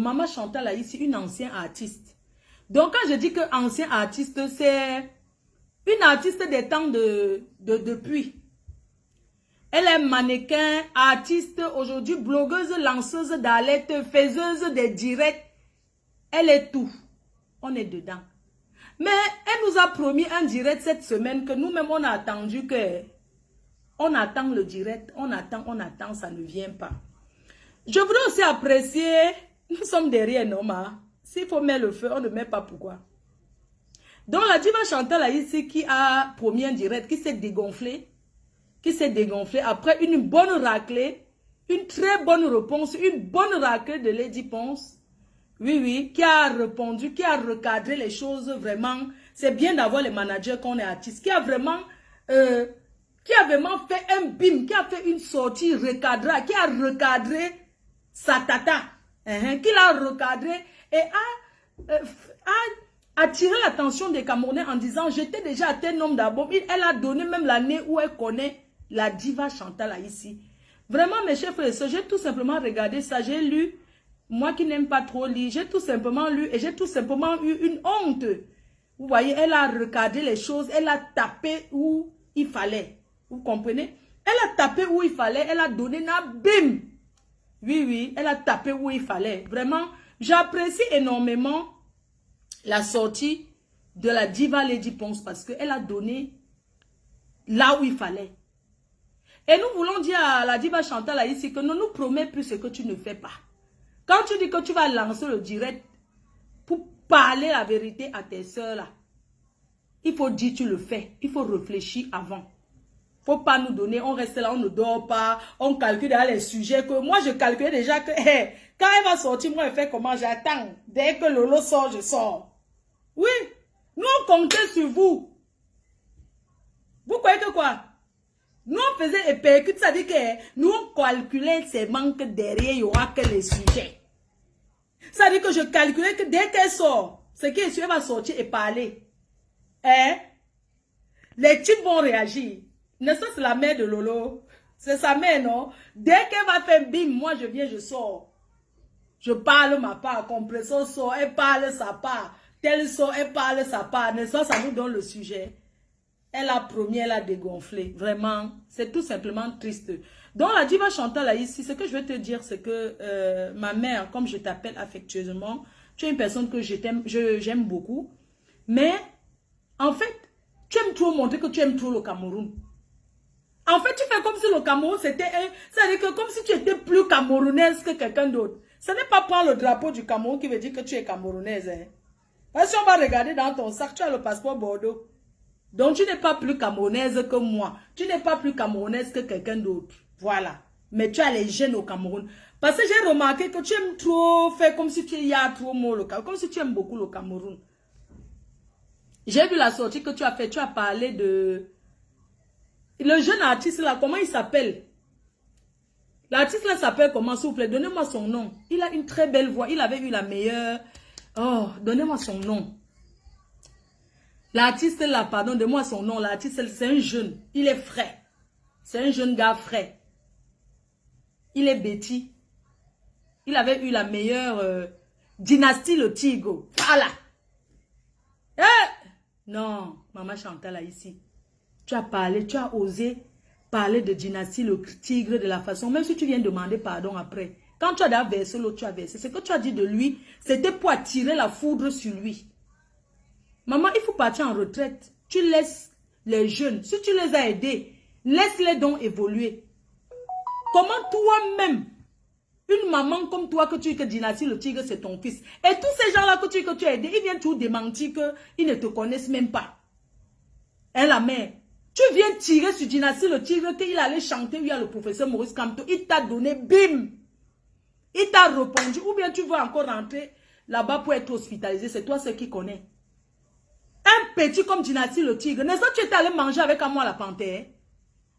Maman Chantal a ici une ancienne artiste. Donc quand je dis que ancien artiste, c'est une artiste des temps depuis. Elle est mannequin, artiste, aujourd'hui blogueuse, lanceuse d'alerte, faiseuse des directs. Elle est tout. On est dedans. Mais elle nous a promis un direct cette semaine que nous-mêmes on a attendu que... On attend le direct, on attend, ça ne vient pas. Je voudrais aussi apprécier, nous sommes derrière Noma. S'il faut mettre le feu, on ne met pas pourquoi. Donc la diva Chantal a ici qui a promis un direct, qui s'est dégonflé. Après une bonne raclée, une très bonne réponse, une bonne raclée de Lady Ponce. Oui, qui a répondu, qui a recadré les choses vraiment. C'est bien d'avoir les managers qu'on est artistes, qui a vraiment fait un bim, qui a fait une sortie recadrée, qui a recadré sa tata, qui l'a recadré et a attiré l'attention des Camerounais en disant j'étais déjà à tel nombre d'abord. Elle a donné même l'année où elle connaît la diva Chantal ici. Vraiment mes chers frères et sœurs, j'ai tout simplement regardé ça, j'ai lu. Moi qui n'aime pas trop lire, j'ai tout simplement lu et j'ai tout simplement eu une honte. Vous voyez, elle a recadré les choses, elle a tapé où il fallait. Vous comprenez? Elle a tapé où il fallait, elle a donné na bim. Oui, elle a tapé où il fallait. Vraiment, j'apprécie énormément la sortie de la diva Lady Ponce parce qu'elle a donné là où il fallait. Et nous voulons dire à la diva Chantal ici que ne nous promets plus ce que tu ne fais pas. Quand tu dis que tu vas lancer le direct pour parler la vérité à tes soeurs là, il faut dire tu le fais. Il faut réfléchir avant. Faut pas nous donner, on reste là, on ne dort pas, on calcule dans les sujets que moi je calculais déjà que quand elle va sortir, moi je fais comment, j'attends. Dès que Lolo sort, je sors. Oui, nous on comptait sur vous. Vous croyez que quoi? Nous on faisait et percute, ça dit que nous on calculait seulement que derrière il y aura que les sujets. Ça dit que je calculais que dès qu'elle sort, ce qui est sûr, elle va sortir et parler. Les types vont réagir. N'est-ce pas, c'est la mère de Lolo? C'est sa mère, non? Dès qu'elle va faire bim, moi je viens, je sors. Je parle ma part, compresseur sort, elle parle sa part. Tel sort, elle parle sa part. N'est-ce pas, ça nous donne le sujet. Elle a promis, elle a dégonflé. Vraiment, c'est tout simplement triste. Donc la diva Chantal là ici, ce que je veux te dire, c'est que ma mère, comme je t'appelle affectueusement, tu es une personne que j'aime beaucoup. Mais, en fait, tu aimes trop montrer que tu aimes trop le Cameroun. En fait, tu fais comme si le Cameroun c'était un... C'est-à-dire que comme si tu étais plus camerounaise que quelqu'un d'autre. Ce n'est pas prendre le drapeau du Cameroun qui veut dire que tu es camerounaise. Parce que si on va regarder dans ton sac, tu as le passeport Bordeaux. Donc tu n'es pas plus camerounaise que moi. Tu n'es pas plus camerounaise que quelqu'un d'autre. Voilà. Mais tu as les gènes au Cameroun. Parce que j'ai remarqué que tu aimes trop faire comme si tu y as trop mot le Cameroun. Comme si tu aimes beaucoup le Cameroun. J'ai vu la sortie que tu as fait. Tu as parlé de... Le jeune artiste là, comment il s'appelle? L'artiste là s'appelle comment, s'il vous plaît? Donnez-moi son nom. Il a une très belle voix. Il avait eu la meilleure... Oh, donnez-moi son nom. L'artiste là, pardon, donnez-moi son nom. L'artiste, c'est un jeune. Il est frais. C'est un jeune gars frais. Il est bêti. Il avait eu la meilleure dynastie le Tigre. Voilà. Non, maman Chantal là ici. Tu as parlé, tu as osé parler de dynastie le Tigre de la façon, même si tu viens demander pardon après. Quand tu as déjà versé l'autre, tu as versé. Ce que tu as dit de lui, c'était pour attirer la foudre sur lui. Maman, il faut partir en retraite. Tu laisses les jeunes. Si tu les as aidés, laisse-les donc évoluer. Comment toi-même, une maman comme toi, que tu es que dynastie le Tigre, c'est ton fils. Et tous ces gens-là que tu as aidés, ils viennent tout démentir qu'ils ne te connaissent même pas. Hein, la mère? Tu viens tirer sur dynastie le Tigre, qu'il allait chanter via le professeur Maurice Kamto. Il t'a donné bim. Il t'a répondu. Ou bien tu vas encore rentrer là-bas pour être hospitalisé. C'est toi qui connais. Un petit comme dynastie le Tigre. N'est-ce pas que tu étais allé manger avec moi la panthère?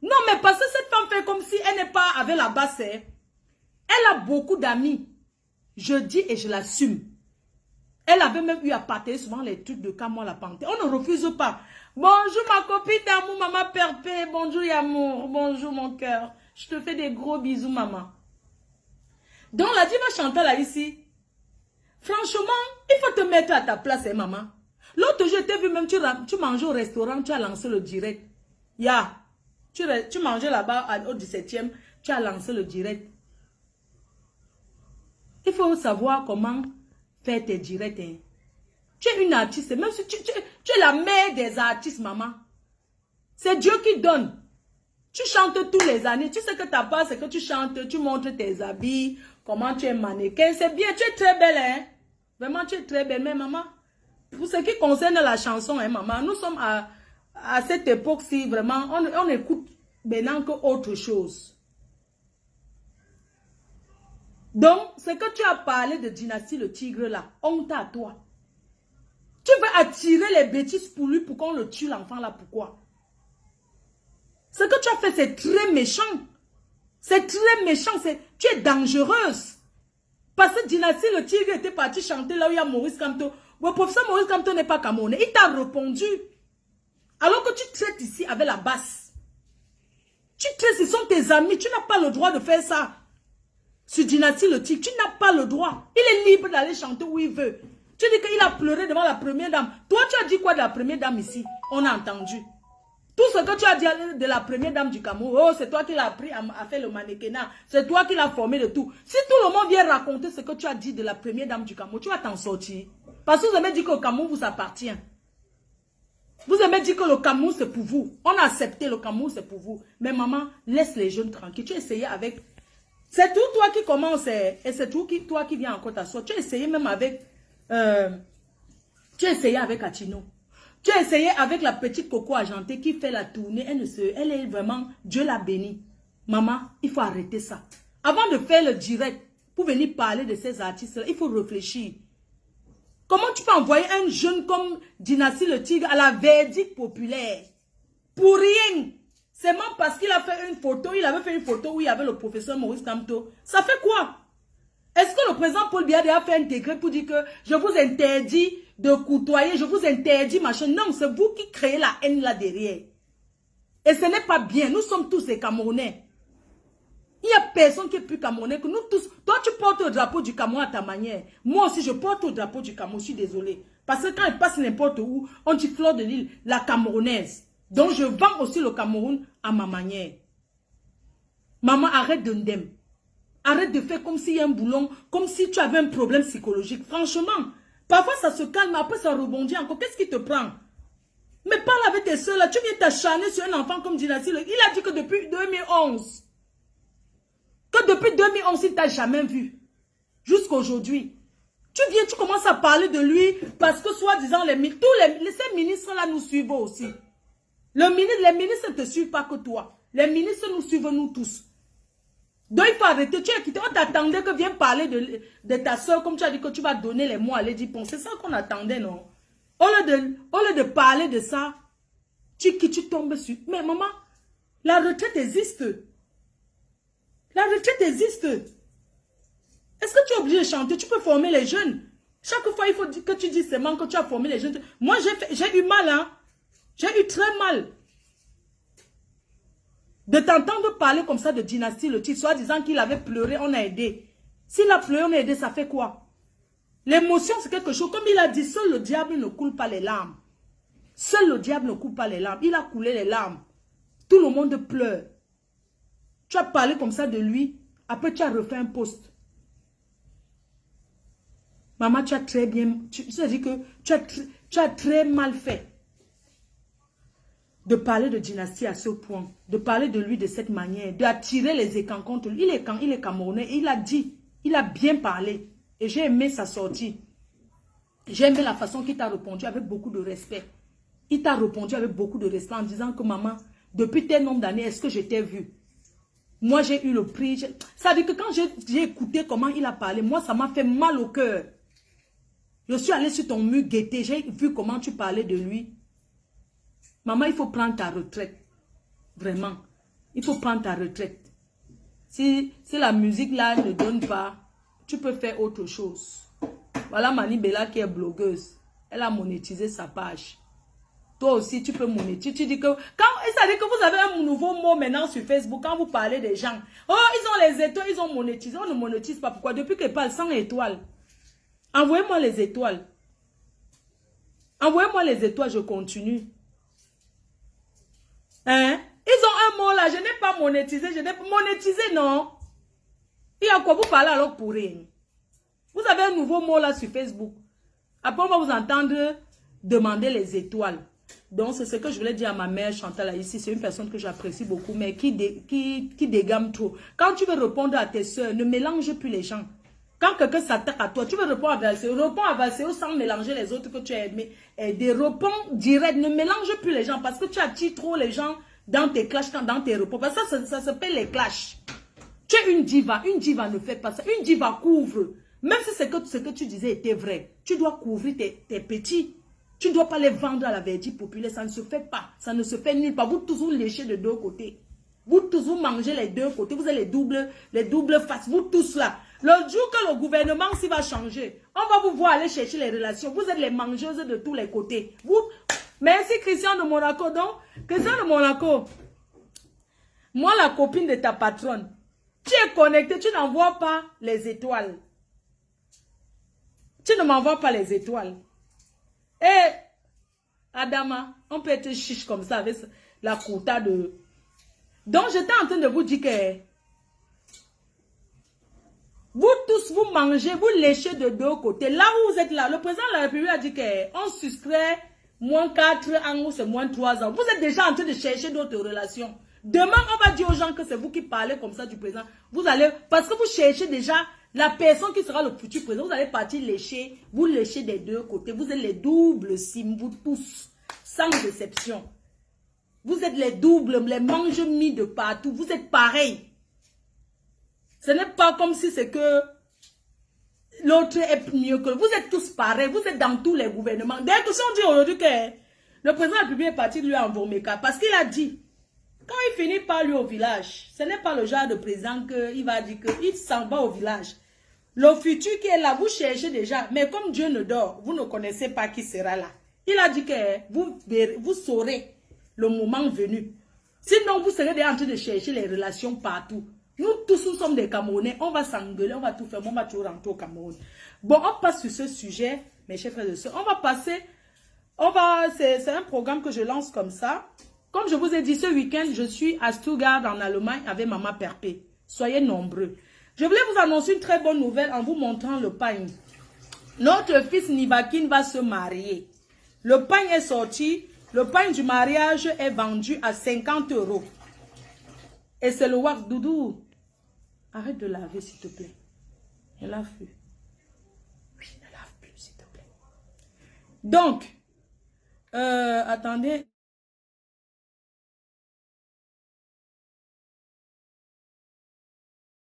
Non, mais parce que cette femme fait comme si elle n'est pas avec la basse. Elle a beaucoup d'amis. Je dis et je l'assume. Elle avait même eu à partager souvent les trucs de Kamoa la panthère. On ne refuse pas. Bonjour ma copine d'amour, maman Perpé. Bonjour Yamour. Bonjour mon cœur. Je te fais des gros bisous, maman. Donc la diva Chantal là ici, Franchement, il faut te mettre à ta place, hein, maman. L'autre jour, je t'ai vu même, tu manges au restaurant, tu as lancé le direct. Tu mangeais là-bas au 17e, tu as lancé le direct. Il faut savoir comment faire tes directs. Hein. Tu es une artiste, même si tu es la mère des artistes, maman. C'est Dieu qui donne. Tu chantes tous les années. Tu sais que ta part, c'est que tu chantes, tu montres tes habits, comment tu es mannequin. C'est bien, tu es très belle. Hein? Vraiment, tu es très belle. Mais maman, pour ce qui concerne la chanson, hein, maman, nous sommes à cette époque-ci, vraiment, on écoute maintenant que autre chose. Donc, ce que tu as parlé de Dynastie le Tigre là, honte à toi. Tu veux attirer les bêtises pour lui pour qu'on le tue l'enfant là, pourquoi? Ce que tu as fait, c'est très méchant. C'est très méchant, tu es dangereuse. Parce que Dynastie le Tigre était parti chanter là où il y a Maurice Kamto. Le professeur Maurice Kamto n'est pas camerounais. Il t'a répondu. Alors que tu traites ici avec la basse. Tu traites, ce sont tes amis. Tu n'as pas le droit de faire ça. Sur Dynastie le Tigre, tu n'as pas le droit. Il est libre d'aller chanter où il veut. Tu dis qu'il a pleuré devant la première dame. Toi, tu as dit quoi de la première dame ici? On a entendu. Tout ce que tu as dit de la première dame du Cameroun, oh, c'est toi qui l'as appris à faire le mannequinat. C'est toi qui l'as formé de tout. Si tout le monde vient raconter ce que tu as dit de la première dame du Cameroun, tu vas t'en sortir. Parce que vous avez dit que le Cameroun vous appartient. Vous avez dit que le Cameroun c'est pour vous. On a accepté le Cameroun c'est pour vous. Mais maman, laisse les jeunes tranquilles. Tu as essayé avec... C'est tout toi qui commence et c'est tout toi qui viens encore t'asseoir. Tu as essayé même avec... tu as essayé avec Atino. Tu as essayé avec la petite Coco argentée qui fait la tournée. Elle est vraiment... Dieu l'a bénie. Maman, il faut arrêter ça. Avant de faire le direct, pour venir parler de ces artistes-là, il faut réfléchir. Comment tu peux envoyer un jeune comme Dynastie le Tigre à la verdict populaire? Pour rien. C'est même parce qu'il a fait une photo. Il avait fait une photo où il y avait le professeur Maurice Kamto. Ça fait quoi? Est-ce que le président Paul Biya a fait un décret pour dire que je vous interdis de côtoyer, je vous interdis machin? Non, c'est vous qui créez la haine là derrière. Et ce n'est pas bien. Nous sommes tous des Camerounais. Il n'y a personne qui est plus Camerounais que nous tous. Toi, tu portes le drapeau du Cameroun à ta manière. Moi aussi, je porte le drapeau du Cameroun. Je suis désolée. Parce que quand il passe n'importe où, on dit Fleur de l'île, la Camerounaise. Donc, je vends aussi le Cameroun à ma manière. Maman, arrête de ndem. Arrête de faire comme s'il y a un boulon, comme si tu avais un problème psychologique. Franchement, parfois ça se calme, après ça rebondit encore. Qu'est-ce qui te prend? Mais parle avec tes soeurs là. Tu viens t'acharner sur un enfant comme Dynastie. Il a dit que depuis 2011... Que depuis 2011, il ne t'a jamais vu. Jusqu'à aujourd'hui. Tu viens, tu commences à parler de lui parce que soi-disant, ces ministres-là nous suivent aussi. Les ministres ne te suivent pas que toi. Les ministres nous suivent nous tous. Donc il faut arrêter. Tu as quitté. On t'attendait que vienne parler de ta soeur comme tu as dit que tu vas donner les mots à Lady Pon. C'est ça qu'on attendait, non? Au lieu de parler de ça, tu tombes sur... Mais maman, la retraite existe. La retraite existe. Est-ce que tu es obligé de chanter? Tu peux former les jeunes. Chaque fois, il faut que tu dises seulement que tu as formé les jeunes. Moi, j'ai eu mal, hein. J'ai eu très mal. De t'entendre parler comme ça de Dynastie le Tigre, soit disant qu'il avait pleuré, on a aidé. S'il a pleuré, on a aidé, ça fait quoi? L'émotion, c'est quelque chose. Comme il a dit, seul le diable ne coule pas les larmes. Seul le diable ne coule pas les larmes. Il a coulé les larmes. Tout le monde pleure. Tu as parlé comme ça de lui. Après, tu as refait un post. Maman, tu as très bien... Tu as dit que tu as très mal fait. De parler de Dynastie à ce point. De parler de lui de cette manière. D'attirer les écans contre lui. Il est Camerounais. Et il a dit. Il a bien parlé. Et j'ai aimé sa sortie. J'ai aimé la façon qu'il t'a répondu avec beaucoup de respect. Il t'a répondu avec beaucoup de respect en disant que maman, depuis tel nombre d'années, est-ce que je t'ai vu? Moi, j'ai eu le prix. Ça veut dire que quand j'ai écouté comment il a parlé, moi, ça m'a fait mal au cœur. Je suis allée sur ton mur guetter. J'ai vu comment tu parlais de lui. Maman, il faut prendre ta retraite. Vraiment. Il faut prendre ta retraite. Si la musique là ne donne pas, tu peux faire autre chose. Voilà Mani Bella qui est blogueuse. Elle a monétisé sa page. Toi aussi, tu peux monétiser. Tu dis que... Ça dit que vous avez un nouveau mot maintenant sur Facebook quand vous parlez des gens. Oh, ils ont les étoiles, ils ont monétisé. On ne monétise pas. Pourquoi? Depuis qu'ils parlent 100 étoiles. Envoyez-moi les étoiles. Envoyez-moi les étoiles, je continue. Hein? Ils ont un mot là, je n'ai pas monétisé. Je n'ai pas monétisé, non. Il y a quoi vous parlez alors pour rien? Vous avez un nouveau mot là sur Facebook. Après, on va vous entendre demander les étoiles. Donc, c'est ce que je voulais dire à ma mère Chantal là, ici. C'est une personne que j'apprécie beaucoup, mais qui dégamme trop. Quand tu veux répondre à tes soeurs, ne mélange plus les gens. Quand quelqu'un s'attaque à toi, tu veux répondre à Valséo, réponds à Valséo sans mélanger les autres que tu as aimés. Réponds direct, ne mélange plus les gens parce que tu attires trop les gens dans tes clashs, dans tes repos. Parce que ça s'appelle les clashs. Tu es une diva ne fait pas ça. Une diva couvre. Même si ce que tu disais était vrai, tu dois couvrir tes petits. Tu ne dois pas les vendre à la verdure populaire. Ça ne se fait pas. Ça ne se fait nulle part. Vous tous vous léchez de deux côtés. Vous tous vous mangez les deux côtés. Vous avez les doubles faces. Vous tous là. Le jour que le gouvernement s'y va changer, on va vous voir aller chercher les relations. Vous êtes les mangeuses de tous les côtés. Vous, merci Christian de Monaco. Donc, Christian de Monaco, moi la copine de ta patronne, tu es connecté, tu n'envoies pas les étoiles. Tu ne m'envoies pas les étoiles. Et Adama, on peut être chiche comme ça avec la quota de... Donc, j'étais en train de vous dire que vous tous, vous mangez, vous léchez de deux côtés. Là où vous êtes là, le président de la République a dit qu'on soustrait moins 4 ans ou c'est moins 3 ans. Vous êtes déjà en train de chercher d'autres relations. Demain, on va dire aux gens que c'est vous qui parlez comme ça du président. Vous allez, parce que vous cherchez déjà la personne qui sera le futur président. Vous allez partir lécher, vous léchez des deux côtés. Vous êtes les doubles sims, vous tous, sans déception. Vous êtes les doubles, les mange-mis de partout. Vous êtes pareils. Ce n'est pas comme si c'est que l'autre est mieux que... Vous êtes tous pareils. Vous êtes dans tous les gouvernements. D'ailleurs, si on dit aujourd'hui que le président de la République est parti lui en Vomeka, parce qu'il a dit, quand il finit par lui au village, ce n'est pas le genre de président qu'il va dire qu'il s'en va au village. Le futur qui est là, vous cherchez déjà. Mais comme Dieu ne dort, vous ne connaissez pas qui sera là. Il a dit que vous saurez le moment venu. Sinon, vous serez déjà en train de chercher les relations partout. Nous tous, nous sommes des Camerounais. On va s'engueuler, on va tout faire. On va toujours rentrer au Cameroun. Bon, on passe sur ce sujet, mes chers frères et sœurs. On va passer... C'est un programme que je lance comme ça. Comme je vous ai dit, ce week-end, je suis à Stuttgart en Allemagne avec Maman Perpé. Soyez nombreux. Je voulais vous annoncer une très bonne nouvelle en vous montrant le pagne. Notre fils Nivakin va se marier. Le pagne est sorti. Le pagne du mariage est vendu à 50 €. Et c'est le wax Doudou. Arrête de laver, s'il te plaît. Ne lave plus. Oui, ne lave plus, s'il te plaît. Donc, attendez.